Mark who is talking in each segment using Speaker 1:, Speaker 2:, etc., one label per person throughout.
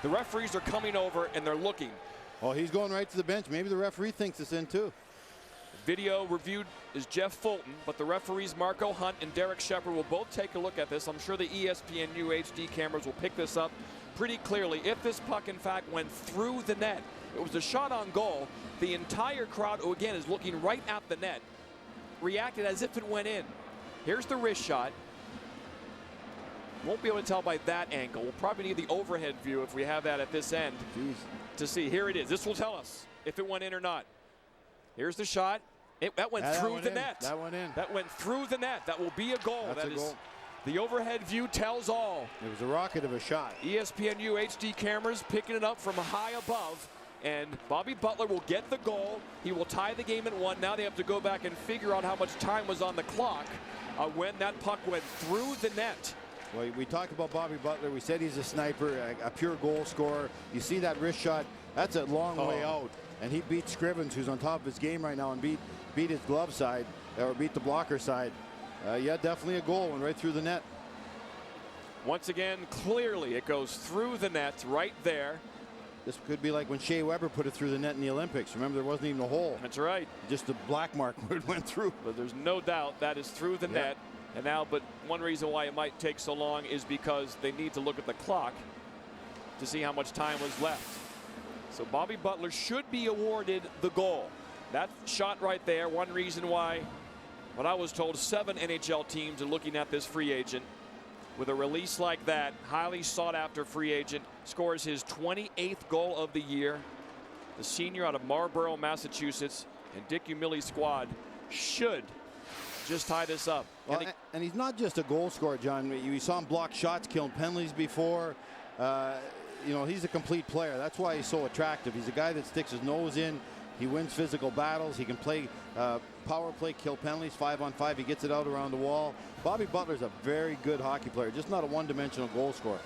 Speaker 1: The referees are coming over and they're looking.
Speaker 2: Oh, he's going right to the bench. Maybe the referee thinks it's in too.
Speaker 1: Video reviewed is Jeff Fulton, but the referees Marco Hunt and Derek Shepard will both take a look at this. I'm sure the ESPN UHD cameras will pick this up pretty clearly. If this puck, in fact, went through the net, it was a shot on goal. The entire crowd, who again is looking right at the net, reacted as if it went in. Here's the wrist shot. Won't be able to tell by that angle. We'll probably need the overhead view if we have that at this end to see. Here it is. This will tell us if it went in or not. Here's the shot. That went through the net.
Speaker 2: That went in.
Speaker 1: That went through the net. That will be a goal.
Speaker 2: That's a goal.
Speaker 1: The overhead view tells all.
Speaker 2: It was a rocket of a shot.
Speaker 1: ESPN UHD cameras picking it up from high above. And Bobby Butler will get the goal. He will tie the game at 1. Now they have to go back and figure out how much time was on the clock when that puck went through the net.
Speaker 2: Well, we talked about Bobby Butler. We said he's a sniper, a pure goal scorer. You see that wrist shot? That's a long way out. And he beat Scrivens, who's on top of his game right now, and beat his glove side, or beat the blocker side. Yeah, definitely a goal. Went right through the net.
Speaker 1: Once again, clearly it goes through the net right there.
Speaker 2: This could be like when Shea Weber put it through the net in the Olympics. Remember, there wasn't even a hole.
Speaker 1: That's right.
Speaker 2: Just a black mark where it went through.
Speaker 1: But there's no doubt that is through the net. And now, but one reason why it might take so long is because they need to look at the clock to see how much time was left. So Bobby Butler should be awarded the goal. That shot right there, one reason why, what I was told, 7 NHL teams are looking at this free agent. With a release like that, highly sought after free agent, scores his 28th goal of the year. The senior out of Marlborough, Massachusetts, and Dick Umili's squad should just tie this up.
Speaker 2: Well, and he's not just a goal scorer, John. You saw him block shots, killing penalties before. You know, he's a complete player. That's why he's so attractive. He's a guy that sticks his nose in. He wins physical battles. He can play power play, kill penalties, 5-on-5. He gets it out around the wall. Bobby Butler's a very good hockey player, just not a one-dimensional goal scorer.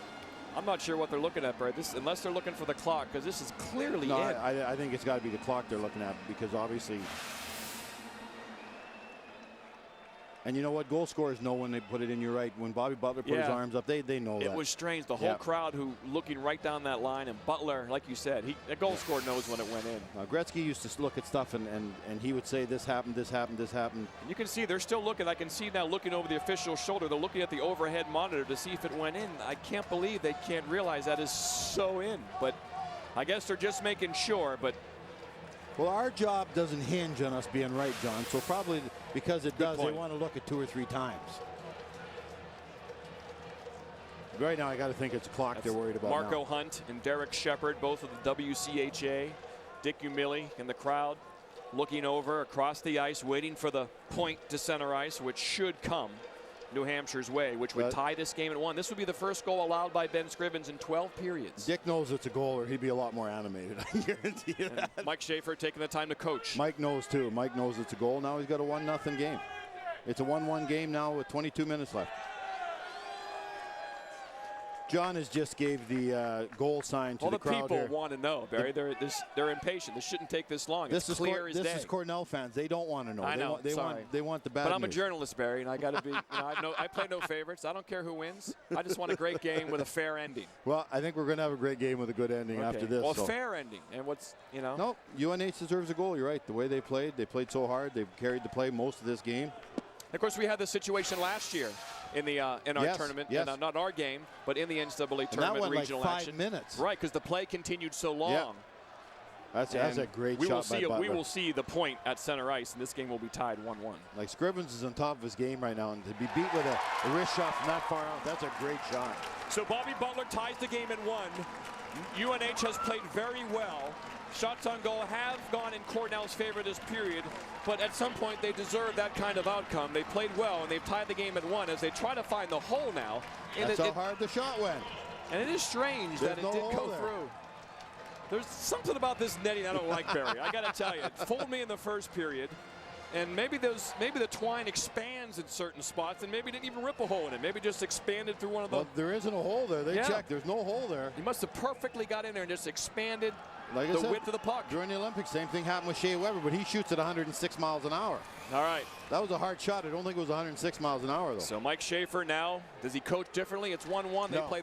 Speaker 1: I'm not sure what they're looking at, Brad. This, unless they're looking for the clock, because this is clearly
Speaker 2: no,
Speaker 1: in.
Speaker 2: I think it's got to be the clock they're looking at, because obviously. And you know what? Goal scorers know when they put it in. You're right. When Bobby Butler put his arms up, they know that.
Speaker 1: It was strange. The whole crowd who looking right down that line, and Butler, like you said, a goal scorer knows when it went in.
Speaker 2: Gretzky used to look at stuff and he would say this happened, this happened, this happened.
Speaker 1: And you can see they're still looking. I can see now looking over the official's shoulder. They're looking at the overhead monitor to see if it went in. I can't believe they can't realize that is so in. But I guess they're just making sure. But
Speaker 2: well, our job doesn't hinge on us being right, John. So probably because it does, they want to look at 2 or 3 times. Right now, I got to think it's a clock they're worried about.
Speaker 1: Marco Hunt and Derek Shepard, both of the WCHA. Dick Umili in the crowd, looking over across the ice, waiting for the point to center ice, which should come New Hampshire's way, which would tie this game at 1. This would be the first goal allowed by Ben Scrivens in 12 periods.
Speaker 2: Dick knows it's a goal, or he'd be a lot more animated. I guarantee you that.
Speaker 1: Mike Schaefer taking the time to coach.
Speaker 2: Mike knows too. Mike knows it's a goal. Now he's got a 1-0 game. It's a 1-1 game now with 22 minutes left. John has just gave the goal sign to the crowd.
Speaker 1: All the people want to know, Barry. They're impatient. This shouldn't take this long. It's clear as day.
Speaker 2: This is Cornell fans. They don't want to know.
Speaker 1: I know.
Speaker 2: They want the bad news.
Speaker 1: But I'm a journalist, Barry, and I got to be. I play no favorites. I don't care who wins. I just want a great game with a fair ending.
Speaker 2: Well, I think we're going to have a great game with a good ending after this.
Speaker 1: Well, fair ending, and what's
Speaker 2: No, UNH deserves a goal. You're right. The way they played so hard. They carried the play most of this game.
Speaker 1: Of course, we had the situation last year in our tournament, not our game, but in the NCAA tournament regional
Speaker 2: like 5
Speaker 1: action.
Speaker 2: minutes.
Speaker 1: Right, because the play continued so long.
Speaker 2: That's a great shot by Butler.
Speaker 1: We will see the point at center ice, and this game will be tied 1-1.
Speaker 2: Like Scrivens is on top of his game right now, and to be beat with a wrist shot from that far out, that's a great shot.
Speaker 1: So Bobby Butler ties the game at 1. UNH has played very well. Shots on goal have gone in Cornell's favor this period, but at some point they deserve that kind of outcome. They played well, and they've tied the game at 1 as they try to find the hole now.
Speaker 2: That's how hard the shot went.
Speaker 1: And it is strange that it did go through. There's something about this netting I don't like, Barry. I got to tell you, it fooled me in the first period. And maybe the twine expands in certain spots, and maybe didn't even rip a hole in it. Maybe just expanded through one of those.
Speaker 2: Well, there isn't a hole there. They checked. There's no hole there.
Speaker 1: He must have perfectly got in there and just expanded
Speaker 2: the
Speaker 1: width of the puck.
Speaker 2: During the Olympics, same thing happened with Shea Weber, but he shoots at 106 miles an hour.
Speaker 1: All right.
Speaker 2: That was a hard shot. I don't think it was 106 miles an hour, though.
Speaker 1: So Mike Schaefer now, does he coach differently? It's 1-1. They play